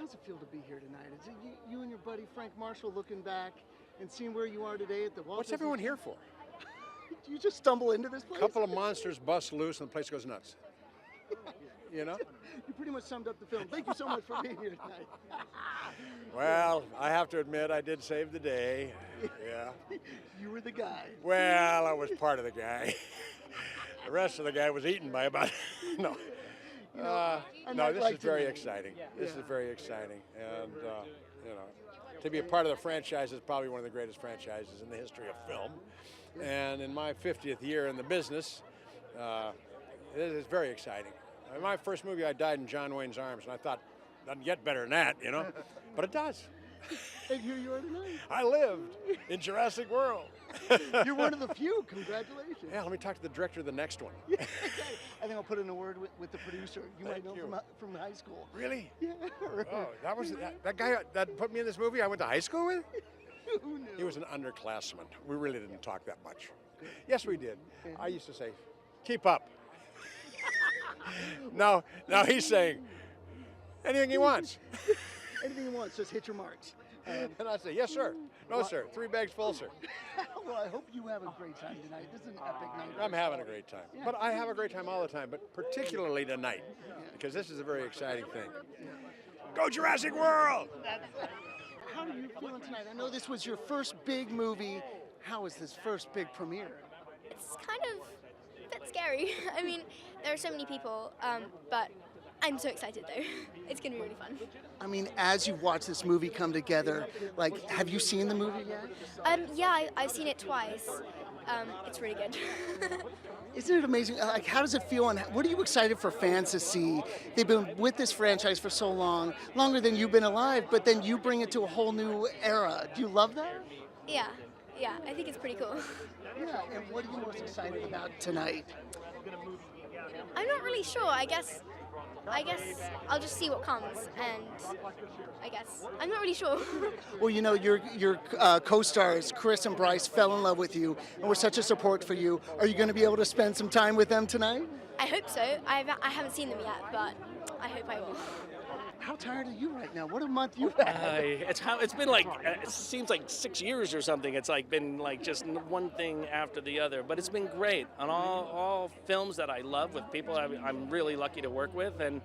how's it feel to be here tonight? Is it you and your buddy Frank Marshall looking back and seeing where you are today at the Walt What's Disney everyone here for? Do you just stumble into this place? A couple of monsters bust loose and the place goes nuts. You know? You pretty much summed up the film. Thank you so much for being here tonight. Well, I have to admit I did save the day. Yeah. You were the guy. Well, I was part of the guy. The rest of the guy was eaten by about no. No, this is very exciting. This is very exciting, and you know, to be a part of the franchise is probably one of the greatest franchises in the history of film. And in my 50th year in the business, it is very exciting. In my first movie, I died in John Wayne's arms, and I thought, doesn't get better than that, you know? But it does. And here you are tonight. I lived in Jurassic World. You're one of the few. Congratulations. Yeah, let me talk to the director of the next one. I think I'll put in a word with the producer. You might know from high school. Really? Yeah. Oh, that guy that put me in this movie I went to high school with? Who knew? He was an underclassman. We really didn't talk that much. Yes, we did. I used to say, keep up. Now he's saying, anything he wants. Anything you want, just hit your marks. And I say, yes, sir. No, sir. 3 bags full, sir. Well, I hope you have a great time tonight. This is an epic night. I'm having a great time. But I have a great time all the time, but particularly tonight, because this is a very exciting thing. Go Jurassic World! How are you feeling tonight? I know this was your first big movie. How was this first big premiere? It's kind of a bit scary. I mean, there are so many people, but I'm so excited though. It's gonna be really fun. I mean, as you've watched this movie come together, like, have you seen the movie yet? Yeah, I've seen it twice. It's really good. Isn't it amazing? Like, how does it feel, and what are you excited for fans to see? They've been with this franchise for so long, longer than you've been alive, but then you bring it to a whole new era. Do you love that? Yeah, I think it's pretty cool. Yeah, and what are you most excited about tonight? I'm not really sure. I guess I'll just see what comes, and I guess I'm not really sure. Well, you know, your co-stars, Chris and Bryce, fell in love with you, and were such a support for you. Are you going to be able to spend some time with them tonight? I hope so. I haven't seen them yet, but I hope I will. How tired are you right now? What a month you've had. It's been like, it seems like 6 years or something. It's like been like just one thing after the other. But it's been great on all films that I love with people I'm really lucky to work with, and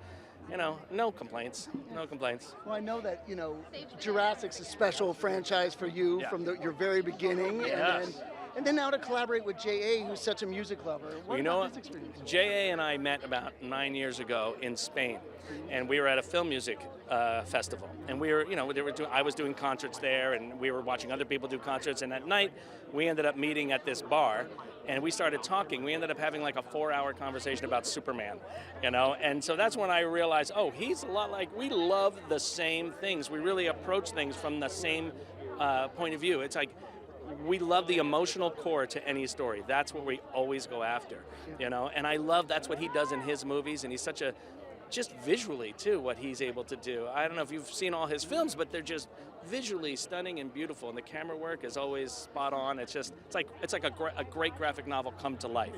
you know, no complaints. No complaints. Well, I know that, you know, Jurassic's a special franchise for you from your very beginning. Yes. And then now to collaborate with J.A., who's such a music lover. What you know about what? this experience? J.A. and I met about 9 years ago in Spain, and we were at a film music festival. And we were, you know, I was doing concerts there, and we were watching other people do concerts. And at night, we ended up meeting at this bar, and we started talking. We ended up having like a 4-hour conversation about Superman, you know. And so that's when I realized, oh, he's a lot like, we love the same things. We really approach things from the same point of view. It's like, we love the emotional core to any story. That's what we always go after, you know. And I love that's what he does in his movies, and he's such a, just visually too, what he's able to do. I don't know if you've seen all his films, but they're just visually stunning and beautiful, and the camera work is always spot on. It's like a great graphic novel come to life.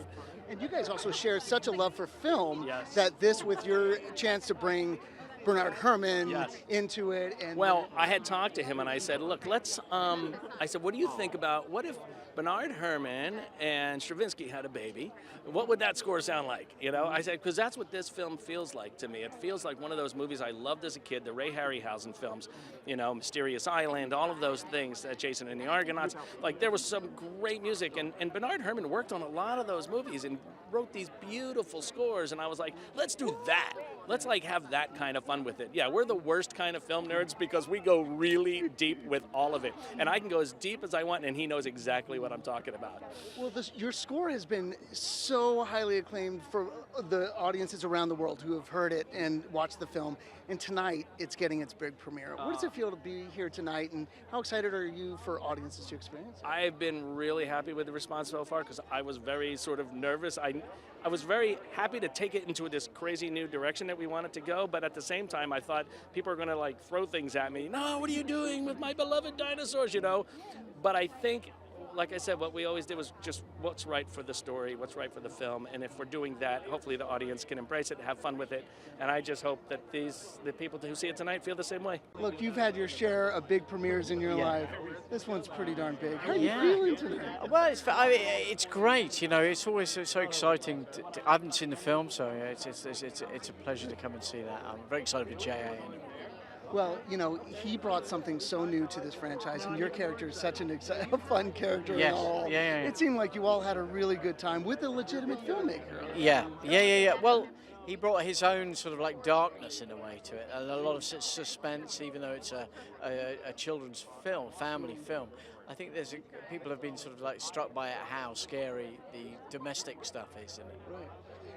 And you guys also share such a love for film Yes. that this, with your chance to bring Bernard Herrmann into it. And well, I had talked to him and I said, look, let's, I said, what do you think about, what if Bernard Herrmann and Stravinsky had a baby? What would that score sound like? You know, I said, because that's what this film feels like to me. It feels like one of those movies I loved as a kid, the Ray Harryhausen films, you know, Mysterious Island, all of those things, Jason and the Argonauts. Like, there was some great music, and Bernard Herrmann worked on a lot of those movies and wrote these beautiful scores, and I was like, let's do that. Let's like have that kind of fun with it. Yeah, we're the worst kind of film nerds because we go really deep with all of it. And I can go as deep as I want, and he knows exactly what I'm talking about. Well, your score has been so highly acclaimed for the audiences around the world who have heard it and watched the film. And tonight, it's getting its big premiere. What does it feel to be here tonight, and how excited are you for audiences to experience it? I've been really happy with the response so far because I was very sort of nervous. I was very happy to take it into this crazy new direction that we wanted to go, but at the same time, I thought people are going to like throw things at me. No, what are you doing with my beloved dinosaurs, you know? But I think like I said, what we always did was just what's right for the story, what's right for the film, and if we're doing that, hopefully the audience can embrace it, have fun with it, and I just hope that the people who see it tonight feel the same way. Look, you've had your share of big premieres in your life. This one's pretty darn big. How are you feeling tonight? Well, it's great. You know, it's always so exciting. I haven't seen the film, so it's a pleasure to come and see that. I'm very excited for J.A. anyway. Well, you know, he brought something so new to this franchise, and your character is such a fun character. Yes. And all. Yeah. It seemed like you all had a really good time with a legitimate filmmaker. Yeah. Well, he brought his own sort of like darkness in a way to it, and a lot of suspense, even though it's a children's film, family film. I think people have been sort of like struck by how scary the domestic stuff is in it. Right.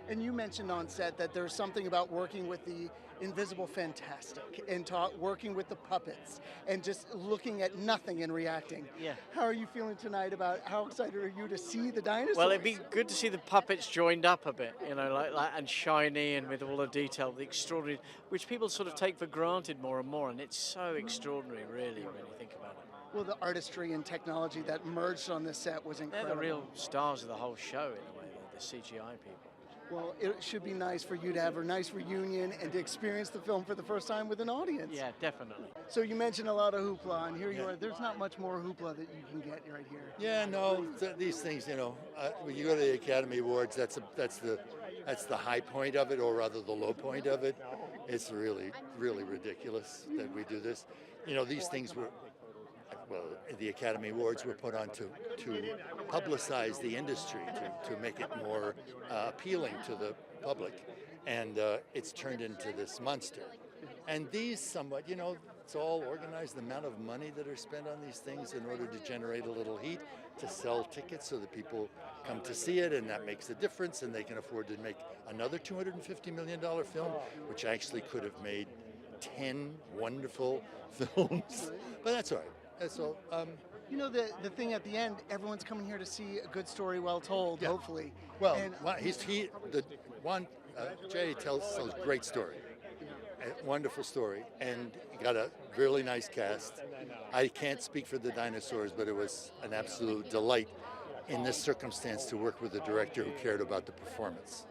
And you mentioned on set that there's something about working with the invisible fantastic and working with the puppets and just looking at nothing and reacting. Yeah. How are you feeling tonight about how excited are you to see the dinosaurs? Well, it'd be good to see the puppets joined up a bit, you know, like and shiny and with all the detail, the extraordinary, which people sort of take for granted more and more, and it's so extraordinary, really, when you think about it. Well, the artistry and technology that merged on this set was incredible. They're the real stars of the whole show, in a way, the CGI people. Well, it should be nice for you to have a nice reunion and to experience the film for the first time with an audience. Yeah, definitely. So you mentioned a lot of hoopla, and here you are. There's not much more hoopla that you can get right here. Yeah, no, these things, you know, when you go to the Academy Awards, that's the high point of it, or rather the low point of it. It's really, really ridiculous that we do this. You know, these things were, well, the Academy Awards were put on to publicize the industry, to make it more appealing to the public, and it's turned into this monster. And these somewhat, you know, it's all organized, the amount of money that are spent on these things in order to generate a little heat, to sell tickets so that people come to see it, and that makes a difference, and they can afford to make another $250 million film, which actually could have made 10 wonderful films. But that's all right. That's all. You know, the thing at the end, everyone's coming here to see a good story well told, hopefully. Well, and, Jay tells a great story, a wonderful story, and got a really nice cast. I can't speak for the dinosaurs, but it was an absolute delight in this circumstance to work with a director who cared about the performance.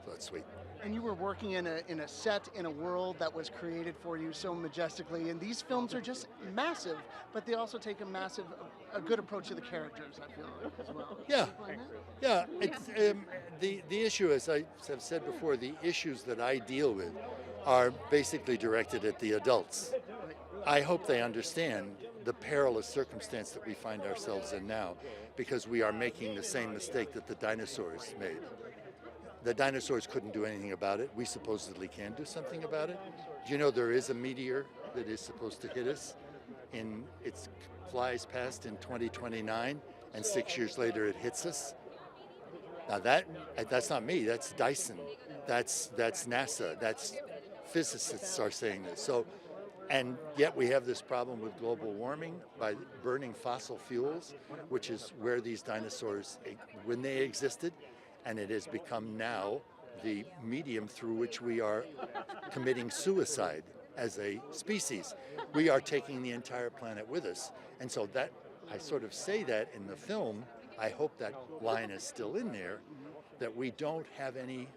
So that's sweet. And you were working in a set in a world that was created for you so majestically. And these films are just massive, but they also take a good approach to the characters, I feel like, as well. Yeah. It's, the issue, as I have said before, the issues that I deal with are basically directed at the adults. I hope they understand the perilous circumstance that we find ourselves in now, because we are making the same mistake that the dinosaurs made. The dinosaurs couldn't do anything about it. We supposedly can do something about it. Do you know there is a meteor that is supposed to hit us? It flies past in 2029, and 6 years later it hits us. Now that's not me. That's Dyson. That's NASA. That's physicists are saying this. So, and yet we have this problem with global warming by burning fossil fuels, which is where these dinosaurs, when they existed. And it has become now the medium through which we are committing suicide as a species. We are taking the entire planet with us. And so that, I sort of say that in the film, I hope that line is still in there, that we don't have any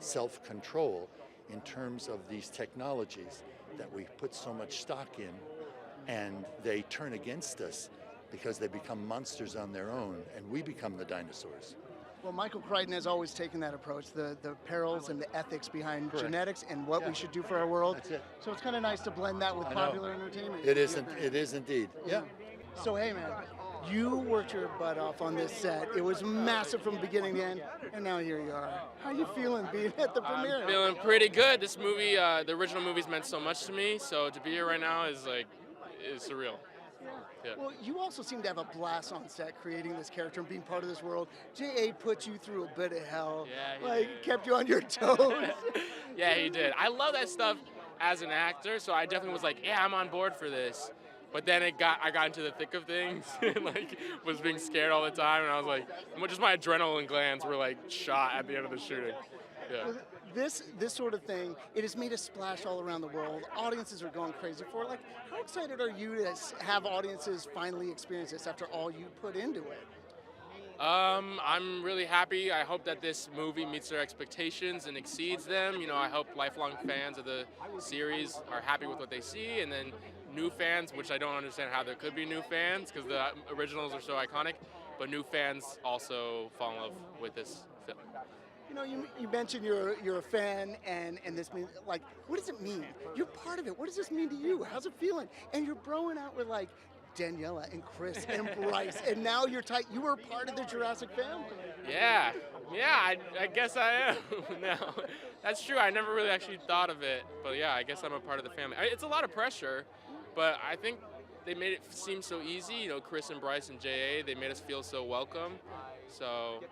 self-control in terms of these technologies that we put so much stock in, and they turn against us because they become monsters on their own, and we become the dinosaurs. Well, Michael Crichton has always taken that approach, the perils and the ethics behind genetics and what we should do for our world. That's it. So it's kind of nice to blend that with popular entertainment. It is indeed. Yeah. So hey man, you worked your butt off on this set. It was massive from beginning to end, and now here you are. How you feeling being at the premiere? I'm feeling pretty good. This movie, the original movie's meant so much to me, so to be here right now is surreal. Yeah. Well, you also seem to have a blast on set creating this character and being part of this world. J.A. put you through a bit of hell. Yeah, he did. Kept you on your toes. Yeah, he did. I love that stuff as an actor, so I definitely was like, yeah, I'm on board for this. But then I got into the thick of things and was being scared all the time, and I was like, just my adrenaline glands were shot at the end of the shooting. Yeah. this sort of thing, it has made a splash all around the world. Audiences are going crazy for it. Like, how excited are you to have audiences finally experience this after all you put into it? I'm really happy. I hope that this movie meets their expectations and exceeds them. You know, I hope lifelong fans of the series are happy with what they see, and then new fans, which I don't understand how there could be new fans because the originals are so iconic, but new fans also fall in love with this film. You know, you mentioned you're a fan, and this means, like, what does it mean? You're part of it. What does this mean to you? How's it feeling? And you're broing out with, like, Daniella and Chris and Bryce, and now you're tight. You were part of the Jurassic family. Yeah, I guess I am now. That's true. I never really actually thought of it, but yeah, I guess I'm a part of the family. It's a lot of pressure, but I think they made it seem so easy. You know, Chris and Bryce and J.A., they made us feel so welcome. So,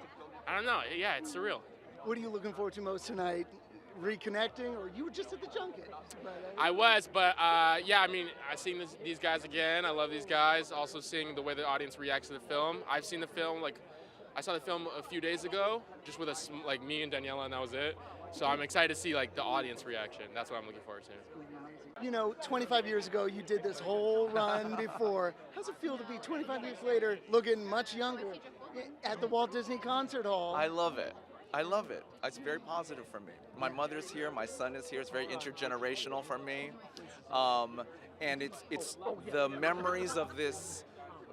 I don't know. Yeah, it's surreal. What are you looking forward to most tonight? Reconnecting, or you were just at the junket? I was, but yeah, I mean, I've seen these guys again. I love these guys. Also seeing the way the audience reacts to the film. I've seen the film, like, I saw the film a few days ago, just with us, like me and Daniella, and that was it. So I'm excited to see, like, the audience reaction. That's what I'm looking forward to. You know, 25 years ago, you did this whole run before. How's it feel to be 25 years later, looking much younger at the Walt Disney Concert Hall? I love it. I love it. It's very positive for me. My mother's here, my son is here. It's very intergenerational for me. And it's the memories of this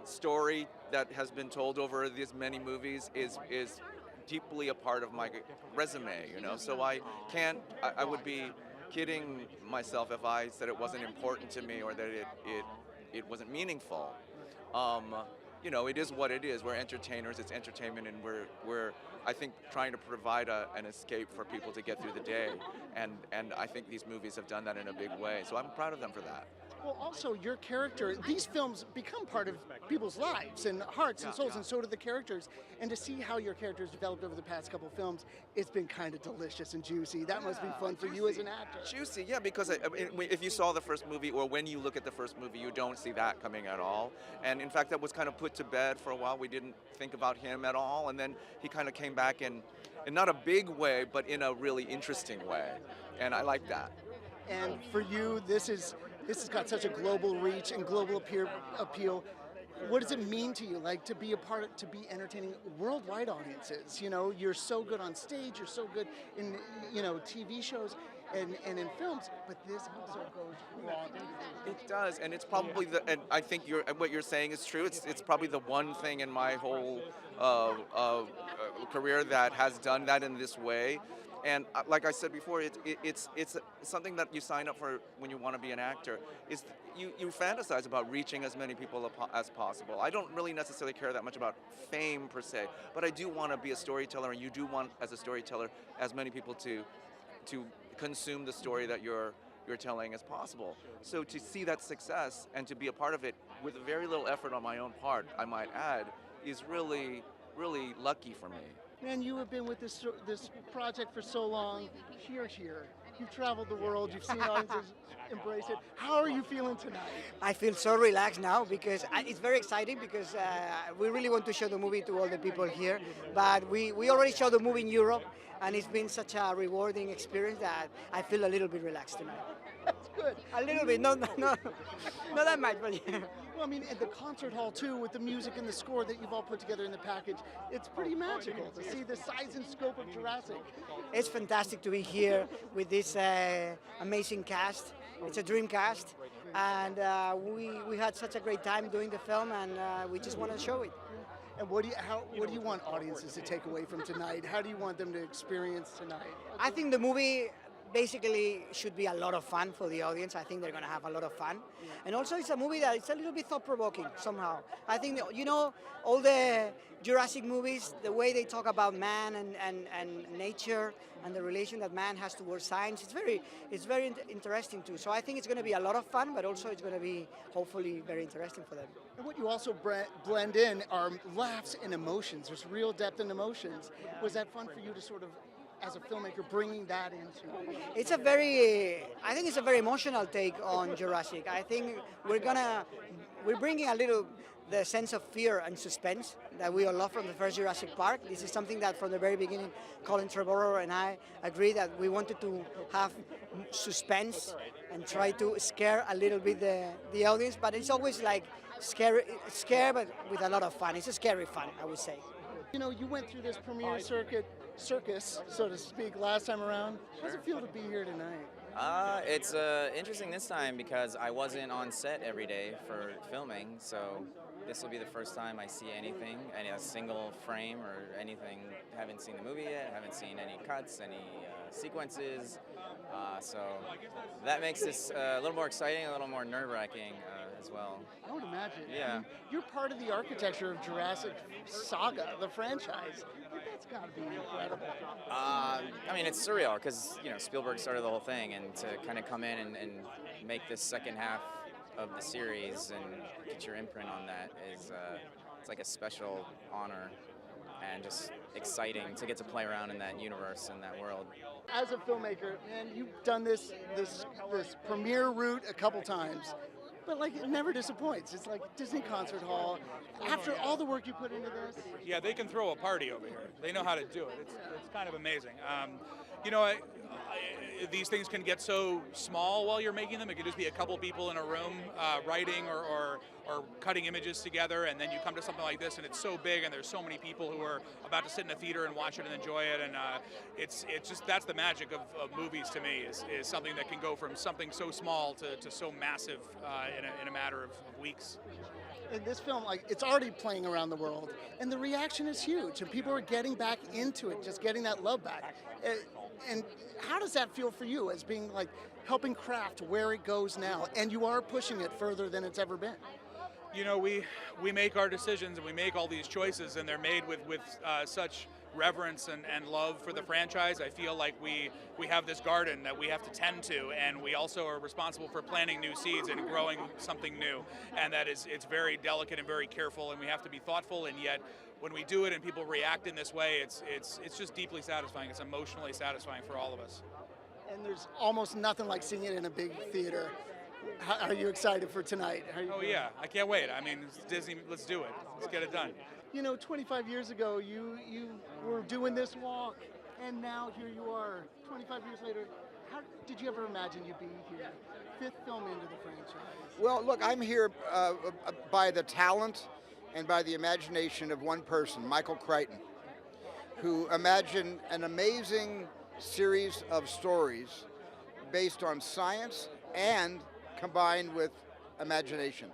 story that has been told over these many movies is deeply a part of my resume, you know? So I would be kidding myself if I said it wasn't important to me or that it wasn't meaningful. You know, it is what it is. We're entertainers, it's entertainment, and we're I think trying to provide an escape for people to get through the day, and I think these movies have done that in a big way. So I'm proud of them for that. Well, also, your character, these films become part of people's lives and hearts and souls, and so do the characters. And to see how your characters developed over the past couple films, it's been kind of delicious and juicy. That must be fun for you as an actor. Juicy, yeah, because if you saw the first movie, or when you look at the first movie, you don't see that coming at all. And in fact, that was kind of put to bed for a while. We didn't think about him at all, and then he kind of came back in not a big way, but in a really interesting way. And I like that. And for you, this has got such a global reach and global appeal. What does it mean to you, like, to be entertaining worldwide audiences? You know, you're so good on stage, you're so good in, you know, TV shows and in films, but this also goes broad. It does, and it's probably and I think what you're saying is true. It's probably the one thing in my whole career that has done that in this way. And like I said before, it's something that you sign up for when you want to be an actor. Is you fantasize about reaching as many people as possible. I don't really necessarily care that much about fame per se, but I do want to be a storyteller, and you do want, as a storyteller, as many people to consume the story that you're telling as possible. So to see that success and to be a part of it with very little effort on my own part, I might add, is really, really lucky for me. Man, you have been with this project for so long. Here. You've traveled the world. You've seen audiences embrace it. How are you feeling tonight? I feel so relaxed now because it's very exciting because we really want to show the movie to all the people here. But we already showed the movie in Europe, and it's been such a rewarding experience that I feel a little bit relaxed tonight. That's good. A little bit, not that much, but yeah. Well, I mean, at the concert hall, too, with the music and the score that you've all put together in the package, it's pretty magical to see the size and scope of Jurassic. It's fantastic to be here with this amazing cast. It's a dream cast, and we had such a great time doing the film, and we just want to show it. And what do you want audiences to take away from tonight? How do you want them to experience tonight? I think the movie basically should be a lot of fun for the audience. I think they're going to have a lot of fun. And also it's a movie that it's a little bit thought-provoking somehow. I think, you know, all the Jurassic movies, the way they talk about man and nature and the relation that man has towards science, it's very interesting too. So I think it's going to be a lot of fun, but also it's going to be hopefully very interesting for them. And what you also blend in are laughs and emotions. There's real depth in emotions. Was that fun for you to sort of as a filmmaker, bringing that into it? I think it's a very emotional take on Jurassic. I think we're bringing a little the sense of fear and suspense that we all love from the first Jurassic Park. This is something that from the very beginning, Colin, Trevorrow and I agree that we wanted to have suspense and try to scare a little bit the audience, but it's always like scare, but with a lot of fun. It's a scary fun, I would say. You know, you went through this premiere circus, so to speak, last time around. How does it feel to be here tonight? It's interesting this time because I wasn't on set every day for filming, so this will be the first time I see anything, a single frame or anything. Haven't seen the movie yet, haven't seen any cuts, any sequences, so that makes this a little more exciting, a little more nerve-wracking as well. I would imagine. Yeah. I mean, you're part of the architecture of Jurassic Saga, the franchise. That's got to be incredible. I mean, it's surreal because, you know, Spielberg started the whole thing, and to kind of come in and make this second half of the series and get your imprint on that is it's like a special honor and just exciting to get to play around in that universe and that world. As a filmmaker, man, you've done this premiere route a couple times, but like it never disappoints. It's like Disney Concert Hall. After all the work you put into this, yeah, they can throw a party over here. They know how to do it. It's kind of amazing. You know, these things can get so small while you're making them. It could just be a couple people in a room writing or cutting images together, and then you come to something like this, and it's so big, and there's so many people who are about to sit in a theater and watch it and enjoy it, and it's just that's the magic of movies to me is something that can go from something so small to so massive in a matter of weeks. in this film, like it's already playing around the world, and the reaction is huge, and people are getting back into it, just getting that love back. And how does that feel for you as being like helping craft where it goes now, and you are pushing it further than it's ever been? You know, we make our decisions and we make all these choices, and they're made with such reverence and love for the franchise. I feel like we have this garden that we have to tend to, and we also are responsible for planting new seeds and growing something new. And that it's very delicate and very careful, and we have to be thoughtful. And yet, when we do it and people react in this way, it's just deeply satisfying. It's emotionally satisfying for all of us. And there's almost nothing like seeing it in a big theater. Are you excited for tonight? Oh yeah, I can't wait. I mean, it's Disney, let's do it. Let's get it done. You know, 25 years ago, you were doing this walk, and now here you are, 25 years later. How did you ever imagine you'd be here, fifth film into the franchise? Well, look, I'm here by the talent and by the imagination of one person, Michael Crichton, who imagined an amazing series of stories based on science and combined with imagination.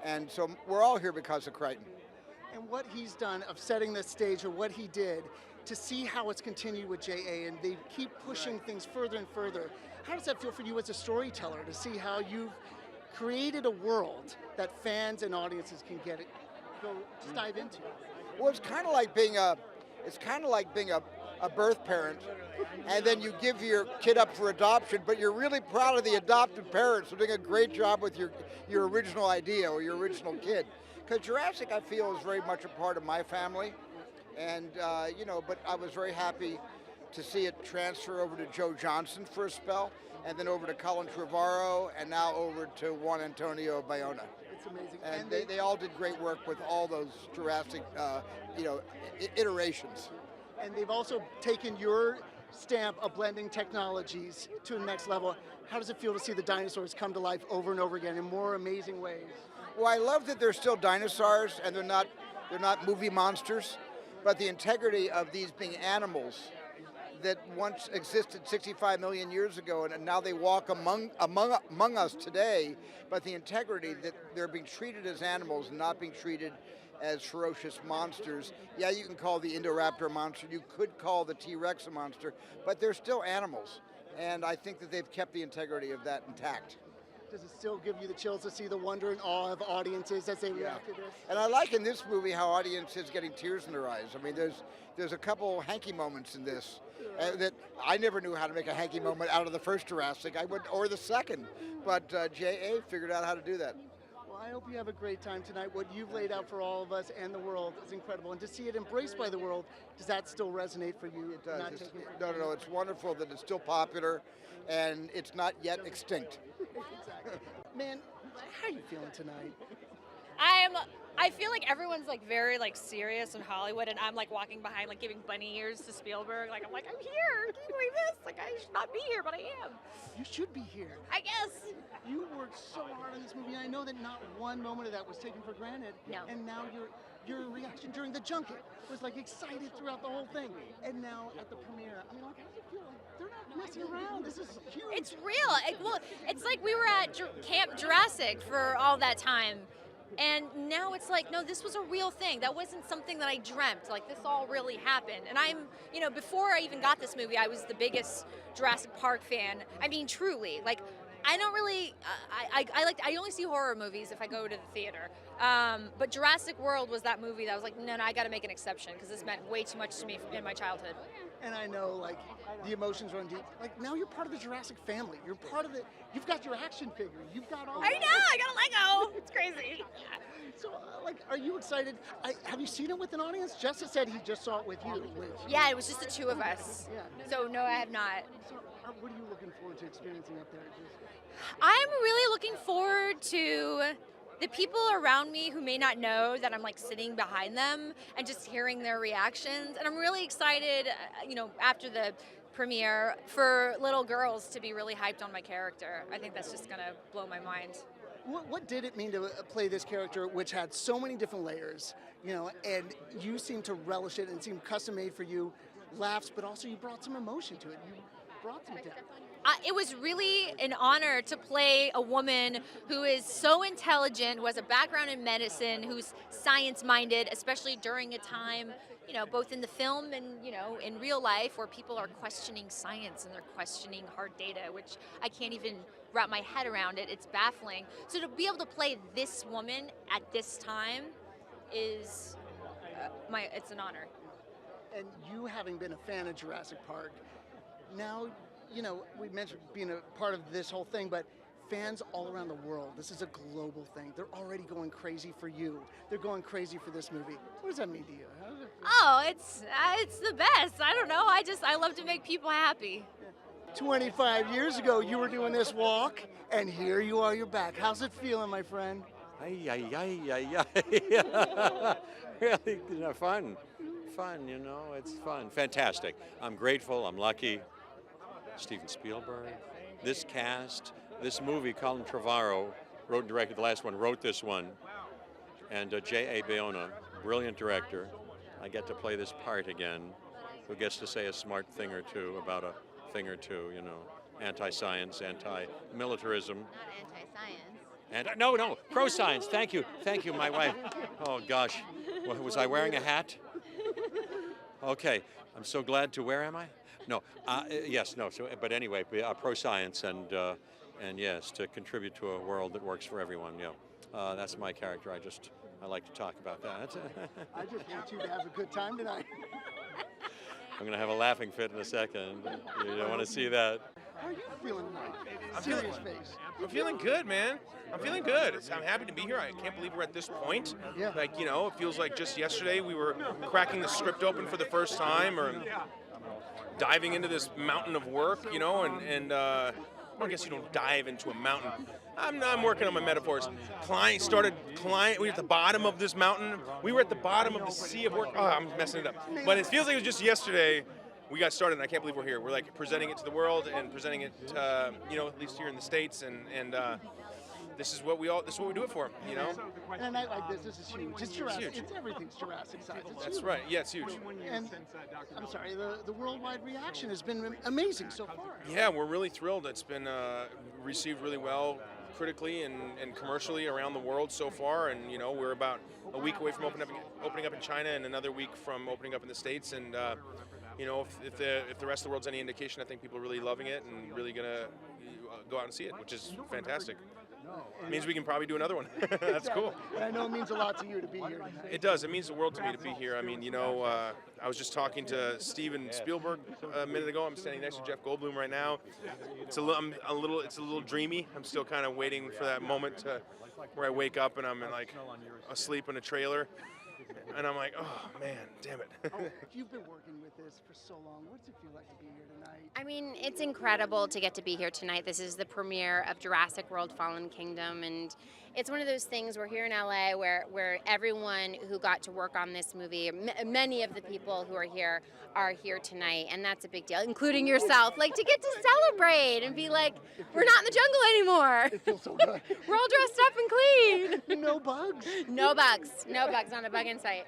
And so we're all here because of Crichton. And what he's done of setting the stage, or what he did, to see how it's continued with JA, and they keep pushing things further and further. How does that feel for you as a storyteller, to see how you've created a world that fans and audiences can just dive into? Well, it's kind of like being a birth parent, and then you give your kid up for adoption, but you're really proud of the adopted parents for doing a great job with your original idea or your original kid. Because Jurassic, I feel, is very much a part of my family, and but I was very happy to see it transfer over to Joe Johnston for a spell, and then over to Colin Trevorrow, and now over to Juan Antonio Bayona. It's amazing. And they all did great work with all those Jurassic, iterations. And they've also taken your stamp of blending technologies to the next level. How does it feel to see the dinosaurs come to life over and over again in more amazing ways? Well, I love that they're still dinosaurs and they're not movie monsters, but the integrity of these being animals that once existed 65 million years ago, and now they walk among us today, but the integrity that they're being treated as animals and not being treated as ferocious monsters. Yeah, you can call the Indoraptor a monster, you could call the T-Rex a monster, but they're still animals, and I think that they've kept the integrity of that intact. Does it still give you the chills to see the wonder and awe of audiences as they react to this? And I like in this movie how audiences getting tears in their eyes. I mean, there's a couple hanky moments in this that I never knew how to make a hanky moment out of the first Jurassic, or the second, but J.A. figured out how to do that. Well, I hope you have a great time tonight. What you've laid out for all of us and the world is incredible. And to see it embraced by the world, does that still resonate for you? It does. No. It's wonderful that it's still popular and it's not yet extinct. Exactly. Man, how are you feeling tonight? I feel like everyone's like very like serious in Hollywood, and I'm like walking behind like giving bunny ears to Spielberg. Like I'm here. Can you believe this? Like I should not be here, but I am. You should be here. I guess. You worked so hard on this movie, and I know that not one moment of that was taken for granted. No. And now your reaction during the junket was like excited throughout the whole thing. And now at the premiere, I mean, like, how do you feel? Like, they're not messing around. This is huge. It's real. Well, it's like we were at Camp Jurassic for all that time. And now it's like, no, this was a real thing. That wasn't something that I dreamt. Like, this all really happened. And I'm, before I even got this movie, I was the biggest Jurassic Park fan. I mean, truly. Like, I don't really, I only see horror movies if I go to the theater. But Jurassic World was that movie that I was like, no, I got to make an exception because this meant way too much to me in my childhood. And I know, like, the emotions run deep. Like, now you're part of the Jurassic family. You're part of you've got your action figure. You've got all I know, I got a Lego. It's crazy. So, like, are you excited? Have you seen it with an audience? Justice said he just saw it with you. Yeah, it was just the two of us. Yeah. So, no, I have not. So, what are you looking forward to experiencing up there? I'm really looking forward to the people around me who may not know that I'm like sitting behind them and just hearing their reactions. And I'm really excited, after the premiere for little girls to be really hyped on my character. I think that's just gonna blow my mind. What did it mean to play this character, which had so many different layers, and you seemed to relish it and it seemed custom made for you, laughs, but also you brought some emotion to it. You brought some depth. It was really an honor to play a woman who is so intelligent, who has a background in medicine, who's science-minded, especially during a time, both in the film and, in real life where people are questioning science and they're questioning hard data, which I can't even wrap my head around it. It's baffling. So to be able to play this woman at this time is it's an honor. And you having been a fan of Jurassic Park, now, we mentioned being a part of this whole thing, but fans all around the world, this is a global thing. They're already going crazy for you. They're going crazy for this movie. What does that mean to you? How does it feel? Oh, it's the best. I don't know. I love to make people happy. 25 years ago, you were doing this walk, and here you are, you're back. How's it feeling, my friend? Really, fun, it's fun. Fantastic. I'm grateful, I'm lucky. Steven Spielberg, this cast, this movie, Colin Trevorrow wrote and directed the last one, wrote this one, and J.A. Bayona, brilliant director. I get to play this part again, who gets to say a smart thing or two about a thing or two, anti-science, anti-militarism. Not anti-science. No, pro-science, thank you, my wife. Oh gosh, was I wearing a hat? Okay, I'm so glad to, where am I? No, but anyway, pro-science and yes, to contribute to a world that works for everyone, that's my character. I like to talk about that. I just want you to have a good time tonight. I'm going to have a laughing fit in a second. You don't want to see that. How are you feeling, Mike? Serious face. I'm feeling good, man. I'm feeling good. I'm happy to be here. I can't believe we're at this point. Yeah. It feels like just yesterday we were cracking the script open for the first time, or diving into this mountain of work, I guess you don't dive into a mountain. I'm working on my metaphors. We were at the bottom of this mountain. We were at the bottom of the sea of work. Oh, I'm messing it up. But it feels like it was just yesterday we got started, and I can't believe we're here. We're like presenting it to the world and presenting it, at least here in the States, and this is what we do it for, And a night like this is huge. It's Jurassic. It's huge. It's everything's Jurassic size. That's right. Yeah, it's huge. And I'm sorry, the worldwide reaction has been amazing so far. Yeah, we're really thrilled. It's been received really well, critically and commercially around the world so far. And we're about a week away from opening up in China, and another week from opening up in the States. And if the rest of the world's any indication, I think people are really loving it and really gonna go out and see it, which is fantastic. It means we can probably do another one. That's cool. And I know it means a lot to you to be here tonight. It does. It means the world to me to be here. I mean, I was just talking to Steven Spielberg a minute ago. I'm standing next to Jeff Goldblum right now. It's a little dreamy. I'm still kind of waiting for that moment where I wake up and I'm like asleep in a trailer. And I'm like, oh man, damn it. You've been working with this for so long. What's it feel like to be here tonight? I mean, it's incredible to get to be here tonight. This is the premiere of Jurassic World Fallen Kingdom, and it's one of those things, we're here in LA where everyone who got to work on this movie, many of the people who are here tonight, and that's a big deal, including yourself. Like, to get to celebrate and be like, we're not in the jungle anymore. It feels so good. We're all dressed up and clean. No bugs? No bugs. No bugs. Not a bug in sight.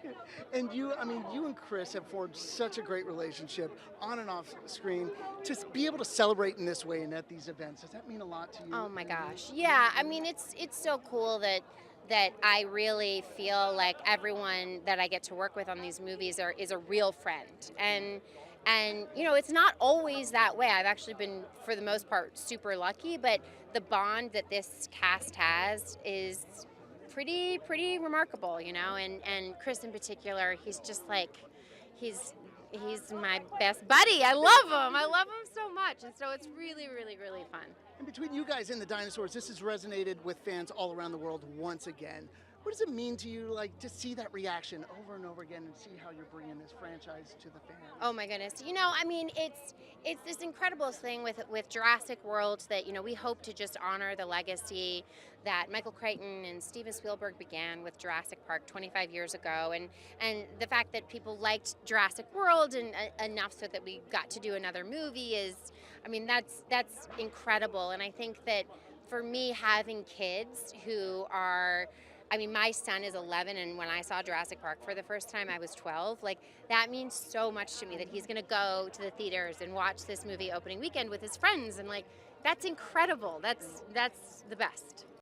And you and Chris have forged such a great relationship on and off screen. To be able to celebrate in this way and at these events, does that mean a lot to you? Oh my gosh. Yeah, I mean, it's so cool that I really feel like everyone that I get to work with on these movies is a real friend. And it's not always that way. I've actually been, for the most part, super lucky, but the bond that this cast has is pretty remarkable, and Chris in particular, he's just like, he's my best buddy. I love him so much, and so it's really fun. And between you guys and the dinosaurs, this has resonated with fans all around the world once again. What does it mean to you, like, to see that reaction over and over again and see how you're bringing this franchise to the fans? Oh my goodness. I mean, it's this incredible thing with Jurassic World that, we hope to just honor the legacy that Michael Crichton and Steven Spielberg began with Jurassic Park 25 years ago. And the fact that people liked Jurassic World and enough so that we got to do another movie that's incredible. And I think that for me, having kids who are, my son is 11, and when I saw Jurassic Park for the first time, I was 12. Like, that means so much to me that he's going to go to the theaters and watch this movie opening weekend with his friends, and like, that's incredible. That's the best.